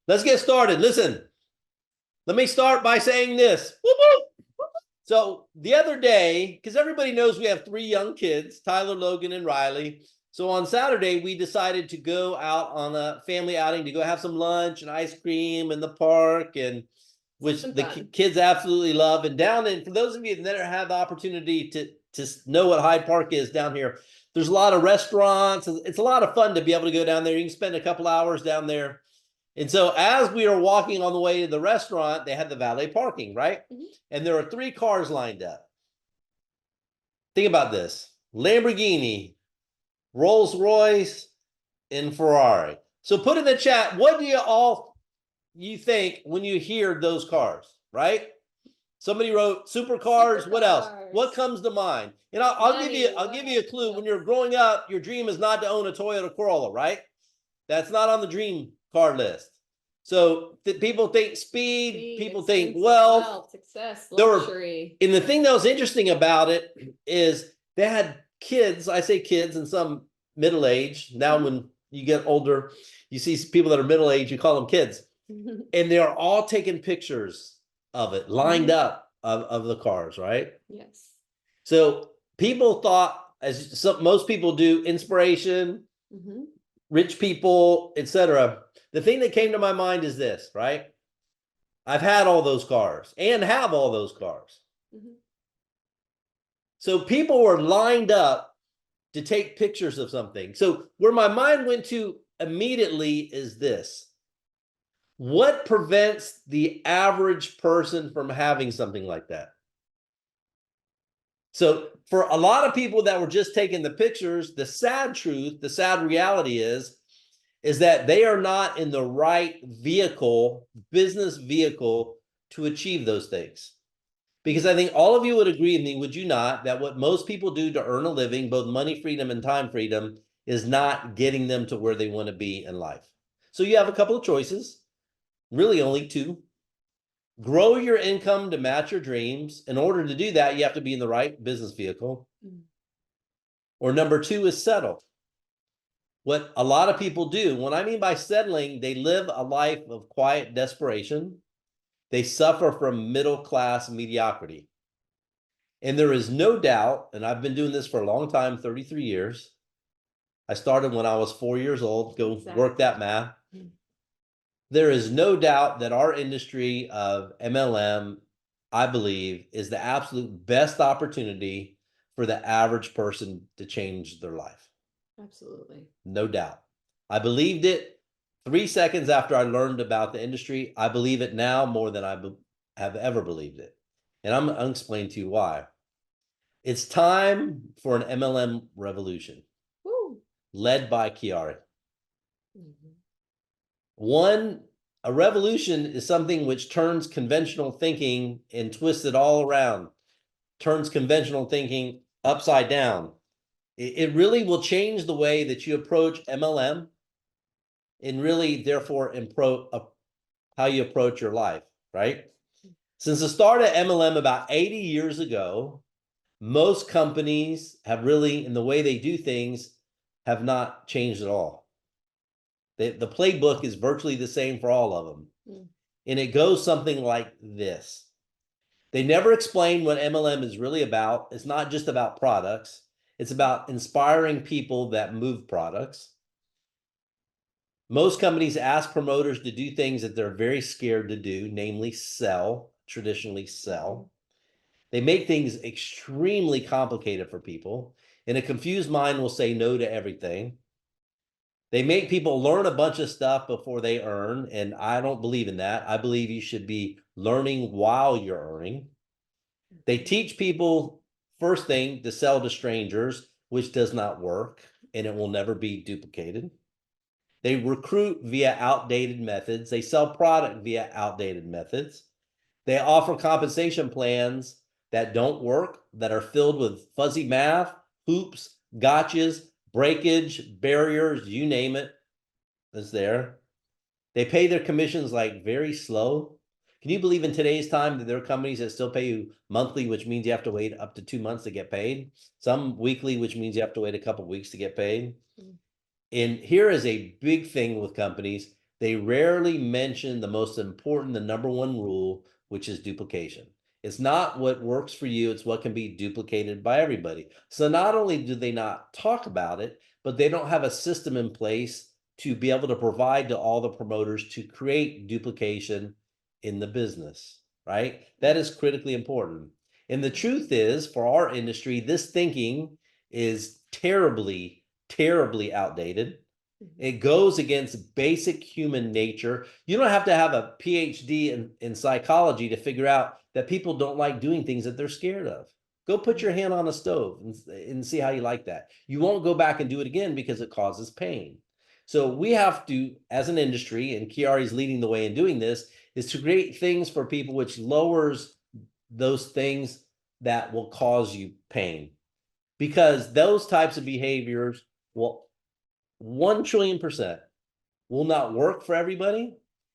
Let's get started. Listen, let me start by saying this. Whoop, whoop. So the other day, because everybody knows we have 3 young kids, Tyler, Logan, and Riley. So on Saturday, we decided to go out on a family outing to go have some lunch and ice cream in the park, and which the kids absolutely love. And down in, for those of you that never had the opportunity to know what Hyde Park is down here, there's a lot of restaurants. It's a lot of fun to be able to go down there. You can spend a couple hours down there. And so as we were walking on the way to the restaurant, they had the valet parking, right? Mm-hmm. And there were 3 cars lined up. Think about this: Lamborghini, Rolls Royce, and Ferrari. So put in the chat, what do you think when you hear those cars, right? Somebody wrote supercars. What else? What comes to mind? And I'll give you a clue. When you're growing up, your dream is not to own a Toyota Corolla, right? That's not on the dream car list. So people think speed, people think wealth, success, luxury. And the thing that was interesting about it is they had kids. I say kids, and some middle age. Now, when you get older, you see people that are middle age, you call them kids. And they're all taking pictures of it, lined up of the cars, right? Yes. So people thought, as most people do, inspiration, rich people, etc. The thing that came to my mind is this, right? I've had all those cars and have all those cars. So people were lined up to take pictures of something. So where my mind went to immediately is this: what prevents the average person from having something like that? So for a lot of people that were just taking the pictures, the sad truth, the sad reality is that they are not in the right vehicle, business vehicle, to achieve those things. Because I think all of you would agree with me, would you not, that what most people do to earn a living, both money freedom and time freedom, is not getting them to where they want to be in life. So you have a couple of choices, really only 2. Grow your income to match your dreams. In order to do that, you have to be in the right business vehicle. Or number 2 is settle. What a lot of people do, what I mean by settling, they live a life of quiet desperation. They suffer from middle-class mediocrity. And there is no doubt, and I've been doing this for a long time, 33 years. I started when I was 4 years old. Go work that math. There is no doubt that our industry of MLM, I believe, is the absolute best opportunity for the average person to change their life. Absolutely. No doubt. I believed it 3 seconds after I learned about the industry. I believe it now more than I have ever believed it. And I'm going to explain to you why. It's time for an MLM revolution. Woo. Led by QuiAri. A revolution is something which turns conventional thinking and twists it all around, turns conventional thinking upside down. It really will change the way that you approach MLM, and really, therefore, how you approach your life, right? Since the start of MLM about 80 years ago, most companies have really, in the way they do things, have not changed at all. The playbook is virtually the same for all of them. And it goes something like this. They never explain what MLM is really about. It's not just about products. It's about inspiring people that move products. Most companies ask promoters to do things that they're very scared to do, namely sell, traditionally sell. They make things extremely complicated for people, and a confused mind will say no to everything. They make people learn a bunch of stuff before they earn, and I don't believe in that. I believe you should be learning while you're earning. They teach people, first thing, to sell to strangers, which does not work, and it will never be duplicated. They recruit via outdated methods. They sell product via outdated methods. They offer compensation plans that don't work, that are filled with fuzzy math, hoops, gotchas, breakage, barriers, you name it, is there. They pay their commissions like very slow. Can you believe in today's time that there are companies that still pay you monthly, which means you have to wait up to 2 months to get paid? Some weekly, which means you have to wait a couple of weeks to get paid. And here is a big thing with companies. they rarely mention the most important, the number one rule, which is duplication. It's not what works for you, it's what can be duplicated by everybody. So not only do they not talk about it, but they don't have a system in place to be able to provide to all the promoters to create duplication in the business, right? That is critically important. And the truth is, for our industry, this thinking is terribly, terribly outdated. It goes against basic human nature. You don't have to have a PhD in psychology to figure out that people don't like doing things that they're scared of. Go put your hand on a stove and see how you like that. You won't go back and do it again because it causes pain. So we have to, as an industry, and QuiAri is leading the way in doing this, is to create things for people which lowers those things that will cause you pain. Because those types of behaviors will 1 trillion% will not work for everybody,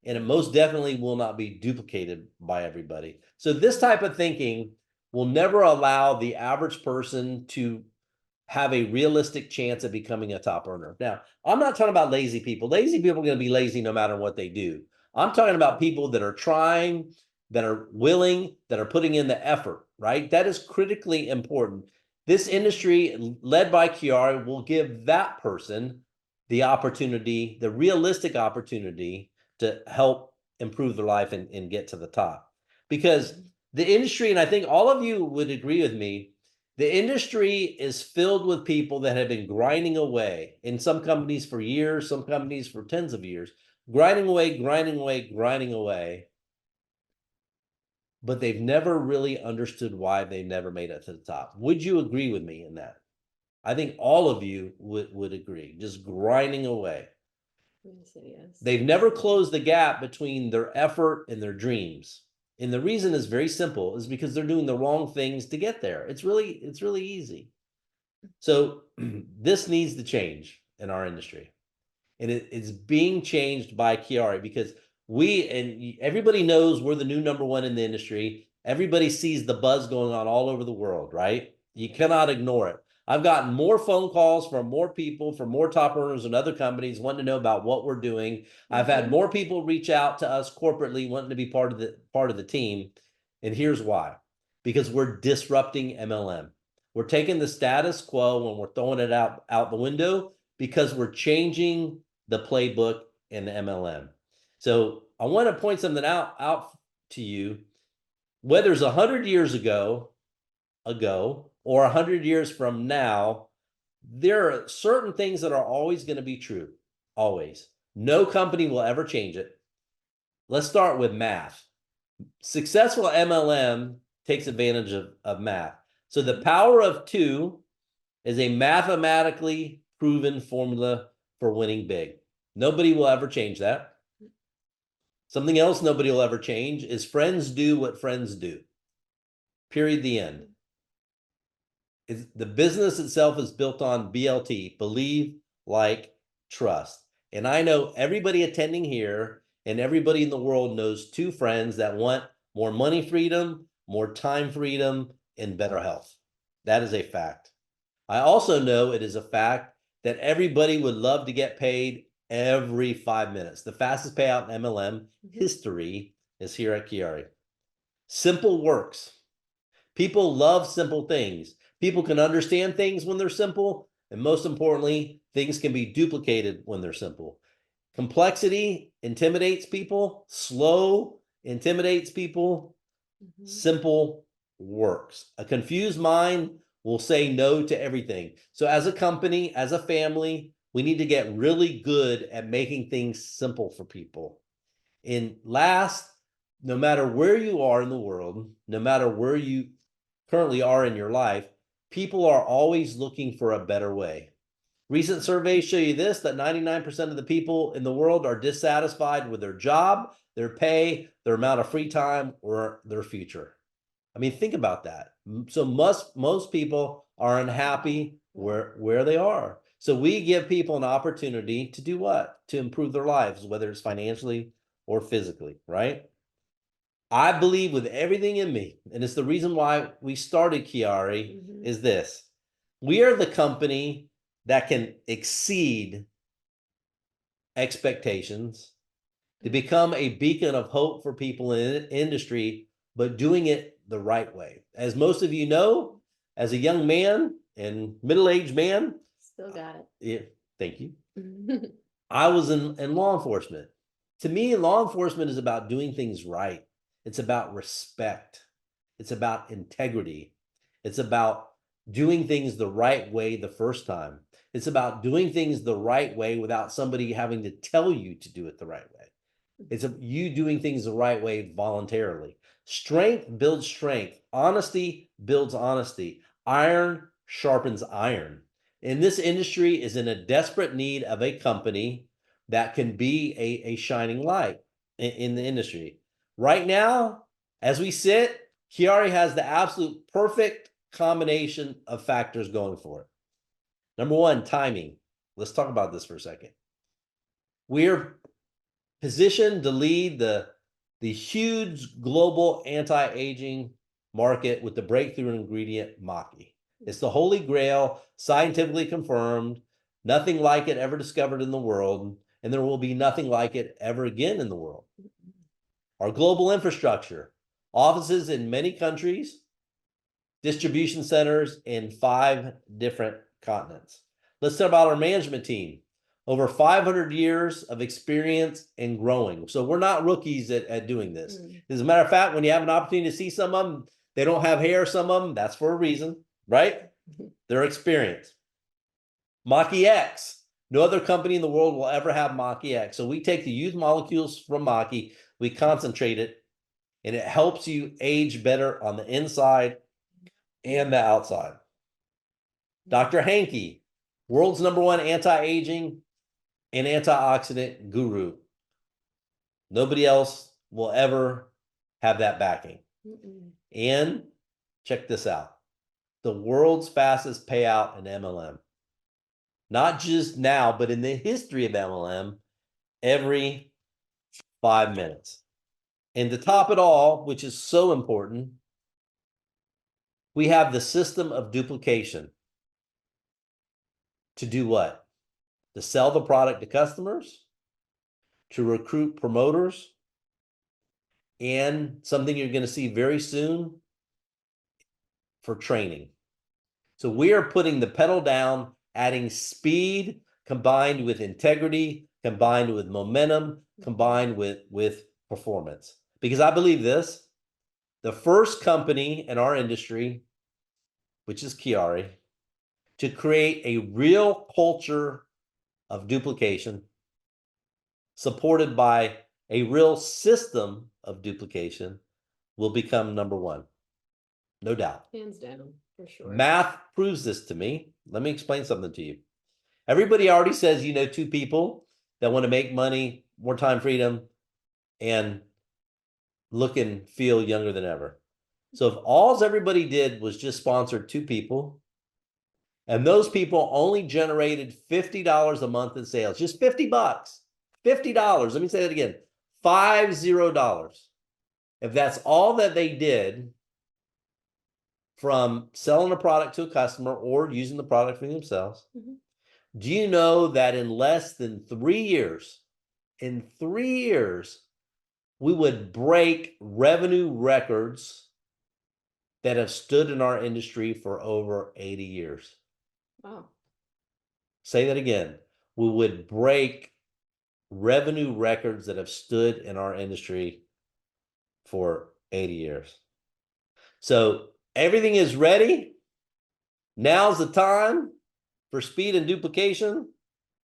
and it most definitely will not be duplicated by everybody. So this type of thinking will never allow the average person to have a realistic chance of becoming a top earner. Now, I'm not talking about lazy people. Lazy people are going to be lazy no matter what they do. I'm talking about people that are trying, that are willing, that are putting in the effort, right? That is critically important. This industry led by QuiAri will give that person the opportunity, the realistic opportunity to help improve their life and get to the top. Because the industry, and I think all of you would agree with me, the industry is filled with people that have been grinding away, in some companies for years, some companies for tens of years, grinding away, grinding away, grinding away. But they've never really understood why they never made it to the top. Would you agree with me in that? I think all of you would agree, just grinding away. Yes. They've never closed the gap between their effort and their dreams. And the reason is very simple, is because they're doing the wrong things to get there. It's really easy. So this needs to change in our industry. And it's being changed by QuiAri because we, and everybody knows we're the new number one in the industry. Everybody sees the buzz going on all over the world, right? You cannot ignore it. I've gotten more phone calls from more people, from more top earners and other companies wanting to know about what we're doing. I've had more people reach out to us corporately wanting to be part of the team. And here's why. Because we're disrupting MLM. We're taking the status quo and we're throwing it out the window because we're changing the playbook in MLM. So I want to point something out to you. Whether it's 100 years ago or 100 years from now, there are certain things that are always going to be true. Always. No company will ever change it. Let's start with math. Successful MLM takes advantage of math. So the power of 2 is a mathematically proven formula for winning big. Nobody will ever change that. Something else nobody will ever change is friends do what friends do. Period. The end. The business itself is built on BLT, believe, like, trust. And I know everybody attending here and everybody in the world knows 2 friends that want more money freedom, more time freedom, and better health. That is a fact. I also know it is a fact that everybody would love to get paid every 5 minutes. The fastest payout in MLM history is here at QuiAri. Simple works. People love simple things. People can understand things when they're simple, and most importantly, things can be duplicated when they're simple. Complexity intimidates people. Slow intimidates people. Simple works. A confused mind will say no to everything. So as a company, as a family, we need to get really good at making things simple for people. And last, no matter where you are in the world, no matter where you currently are in your life, people are always looking for a better way. Recent surveys show you this, that 99% of the people in the world are dissatisfied with their job, their pay, their amount of free time, or their future. I mean, think about that. So most people are unhappy where they are. So we give people an opportunity to do what? To improve their lives, whether it's financially or physically, right? I believe with everything in me, and it's the reason why we started QuiAri, is this. We are the company that can exceed expectations to become a beacon of hope for people in industry, but doing it the right way. As most of you know, as a young man and middle-aged man, Still got it. yeah, thank you. I was in law enforcement. To me, law enforcement is about doing things right. It's about respect. It's about integrity. It's about doing things the right way the first time. It's about doing things the right way without somebody having to tell you to do it the right way. It's you doing things the right way voluntarily. Strength builds strength. Honesty builds honesty. Iron sharpens iron. And this industry is in a desperate need of a company that can be a shining light in the industry. Right now, as we sit, QuiAri has the absolute perfect combination of factors going for it. Number one, timing. Let's talk about this for a second. We're positioned to lead the huge global anti-aging market with the breakthrough ingredient Maki. It's the holy grail, scientifically confirmed, nothing like it ever discovered in the world, and there will be nothing like it ever again in the world. Our global infrastructure, offices in many countries, distribution centers in 5 different continents. Let's talk about our management team. Over 500 years of experience and growing. So we're not rookies at doing this. As a matter of fact, when you have an opportunity to see some of them, they don't have hair, some of them, that's for a reason, right? They're experienced. Maki X. No other company in the world will ever have Maki X. So we take the youth molecules from Maki, we concentrate it, and it helps you age better on the inside and the outside. Dr. Hankey, world's #1 anti-aging and antioxidant guru. Nobody else will ever have that backing. And check this out. The world's fastest payout in MLM. Not just now, but in the history of MLM, every 5 minutes. And to top it all, which is so important, we have the system of duplication. To do what? To sell the product to customers, to recruit promoters, and something you're going to see very soon, for training. So we are putting the pedal down, adding speed combined with integrity, combined with momentum, combined with performance. Because I believe this, the first company in our industry, which is QuiAri, to create a real culture of duplication, supported by a real system of duplication, will become #1. No doubt. Hands down, for sure. Math proves this to me. Let me explain something to you. Everybody already says you know 2 people that want to make money, more time freedom, and look and feel younger than ever. So if all everybody did was just sponsor 2 people, and those people only generated $50 a month in sales, just $50, $50. Let me say that again, $50. If that's all that they did from selling a product to a customer or using the product for themselves, do you know that in less than 3 years, we would break revenue records that have stood in our industry for over 80 years? Wow. Say that again. We would break revenue records that have stood in our industry for 80 years. So everything is ready. Now's the time for speed and duplication,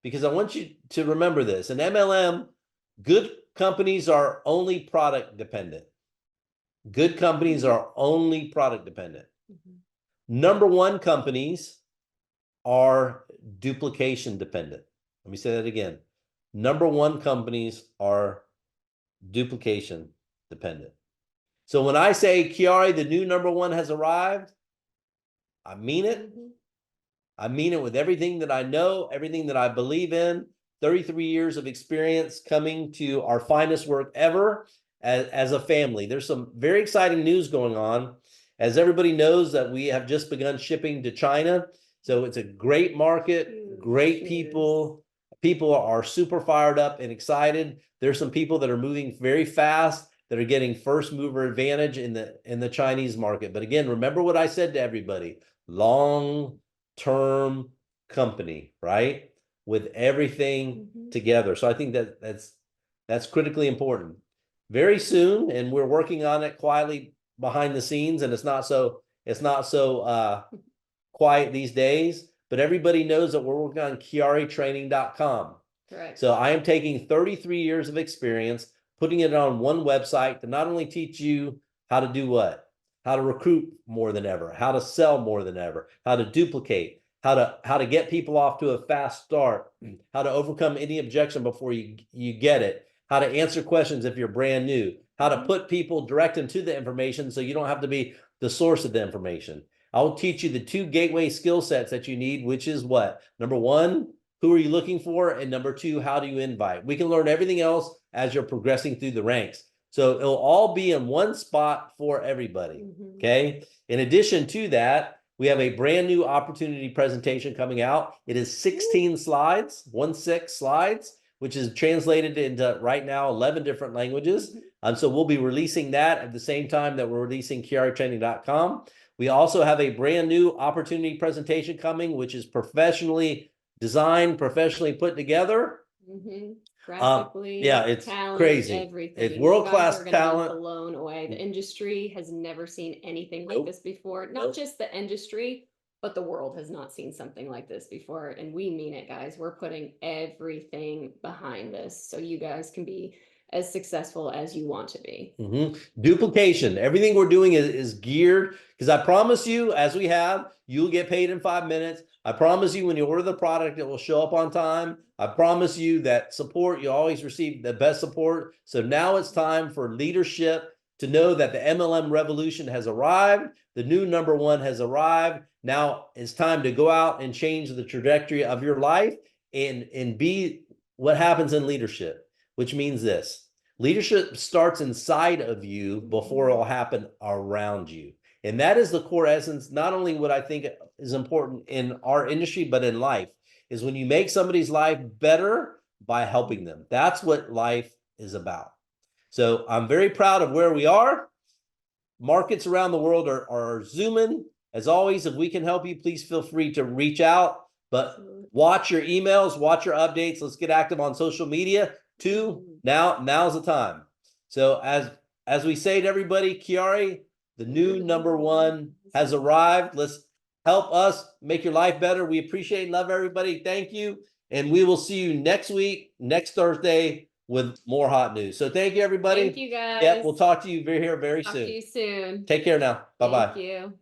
because I want you to remember this. In MLM, good companies are only product dependent. Good companies are only product dependent. #1 companies are duplication dependent. Let me say that again. #1 companies are duplication dependent. So when I say, QuiAri, the new #1 has arrived, I mean it. I mean it with everything that I know, everything that I believe in. 33 years of experience coming to our finest work ever as a family. There's some very exciting news going on. As everybody knows, that we have just begun shipping to China. So it's a great market, great people, people are super fired up and excited. There's some people that are moving very fast that are getting first mover advantage in the Chinese market. But again, remember what I said to everybody, long-term company, right? With everything together. So I think that's critically important. Very soon, and we're working on it quietly behind the scenes, and it's not so quiet these days, but everybody knows that we're working on QuiAritraining.com. Correct. So I am taking 33 years of experience, putting it on one website to not only teach you how to do what, how to recruit more than ever, how to sell more than ever, how to duplicate, how to get people off to a fast start, how to overcome any objection before you get it, how to answer questions if you're brand new, how to put people direct into the information so you don't have to be the source of the information. I'll teach you the 2 gateway skill sets that you need, which is what? Number 1, who are you looking for? And number 2, how do you invite? We can learn everything else as you're progressing through the ranks. So it'll all be in one spot for everybody, okay? In addition to that, we have a brand new opportunity presentation coming out. It is 16 slides, 16 slides, which is translated into right now 11 different languages. So we'll be releasing that at the same time that we're releasing QuiAritraining.com. We also have a brand new opportunity presentation coming, which is professionally designed, professionally put together. Graphically, yeah, it's talent, crazy. everything. It's world-class You guys are gonna talent. be blown away. The industry has never seen anything like Nope. this before. Not Nope. just the industry, but the world has not seen something like this before. And we mean it, guys. We're putting everything behind this so you guys can be as successful as you want to be. Duplication. Everything we're doing is geared, because I promise you, as we have, you'll get paid in 5 minutes. I promise you, when you order the product, it will show up on time. I promise you that support, you always receive the best support. So now it's time for leadership to know that the MLM revolution has arrived. The new number 1 has arrived. Now it's time to go out and change the trajectory of your life and be what happens in leadership, which means this. Leadership starts inside of you before it'll happen around you. And that is the core essence, not only what I think is important in our industry, but in life, is when you make somebody's life better by helping them. That's what life is about. So I'm very proud of where we are. Markets around the world are zooming. As always, if we can help you, please feel free to reach out. But watch your emails, watch your updates. Let's get active on social media too. Now's the time. So as we say to everybody, QuiAri, the new number 1 has arrived. Let's help us make your life better. We appreciate and love everybody. Thank you. And we will see you next week, next Thursday, with more hot news. So thank you, everybody. Thank you, guys. Yep, we'll talk to you very soon. Talk to you soon. Take care now. Bye-bye. Thank you.